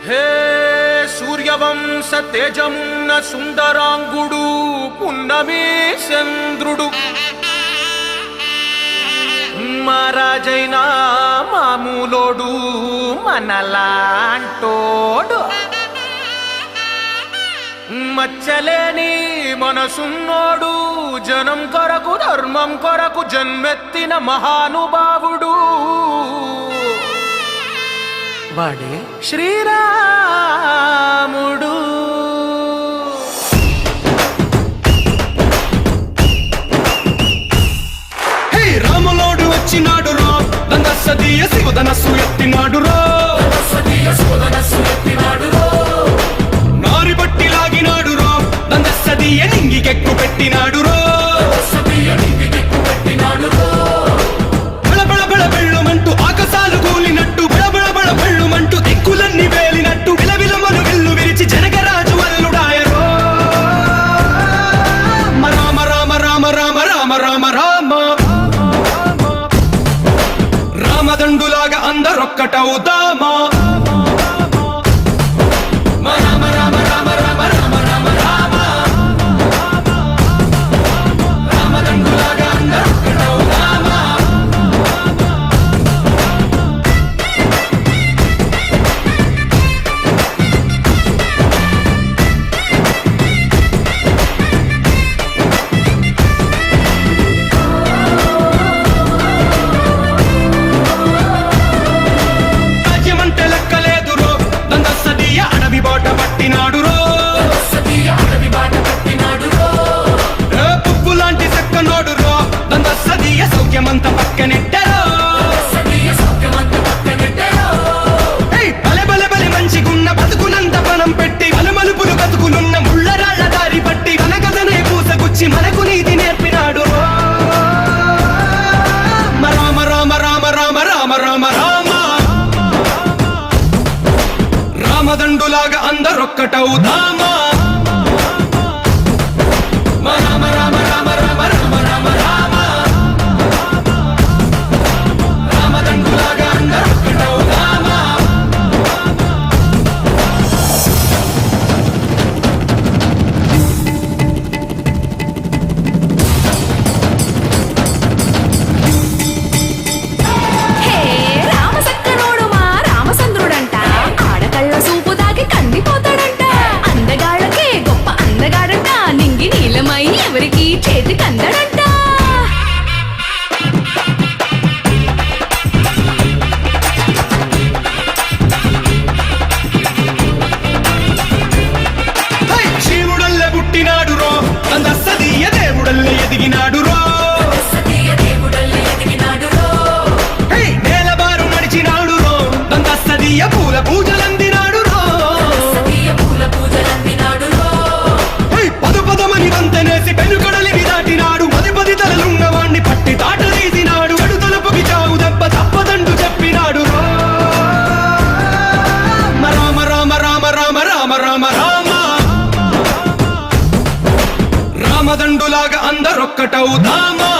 హే సూర్యవంశ తేజమున్న సుందరాంగుడు పున్నమి చంద్రుడు మహారాజైన మామూలోడు మనలాంటోడు మచ్చలేని మనసున్నోడు జనం కొరకు ధర్మం కొరకు జన్మెత్తిన మహానుభావుడు వాడే శ్రీరాముడు. హే రాములోడు వచ్చినాడు రో దందసదీయ శివధనస్సు ఎత్తినాడు రో నారి బట్టి లాగినాడు రో దందసదీయ నింగికెక్కు పెట్టినాడు రో బళబళ బళ బెళ్ళుమంటూ ఆకాశాలు కూలినట్టు బళబళ బళ బెళ్ళుమంటూ దిక్కులన్నీ వేలినట్టు విలవిలమలు విల్లు విరిచి జనగరాజు అల్లుడాయరో రామ రామ రామ రామ రామ రామ రామ రామదండులాగా అందరొక్కటవుదామా సౌఖ్యమంత పక్కనెట్టరో బలె బలె బలె మంచిగున్న బతుకునంత పనం పెట్టి మలుమలుపులు బతుకులున్న ముళ్ళరాళ్ల దారి పట్టి మన కథనే పూసగుచ్చి మనకు నీతి నేర్పినాడు రామ రామ రామ రామ రామ రామ రామ రామదండులాగా అందరొక్కటవుదామా రామ రామ రామ రామ రామ రామ రామ ఎవరికి చేతి కందడంట శివుడల్లే పుట్టినాడు రో అందసదీయ దేవుడల్లే ఎదిగినాడు రో నేలబారు నడిచినాడు రో అందసదీయ పూల పూజలందినాడు రో పదు పదమని వంతనేసి పెనుకడలిని దాటినాడు పది పది తలలున్న వాణ్ణి పట్టి తాట తీసినాడు చెడు తలుపుకి చావు దెబ్బ తప్పదండు చెప్పినాడు రామ రామ రామ రామ రామ రామ రామ రామదండులాగా అందరొక్కటవుదామా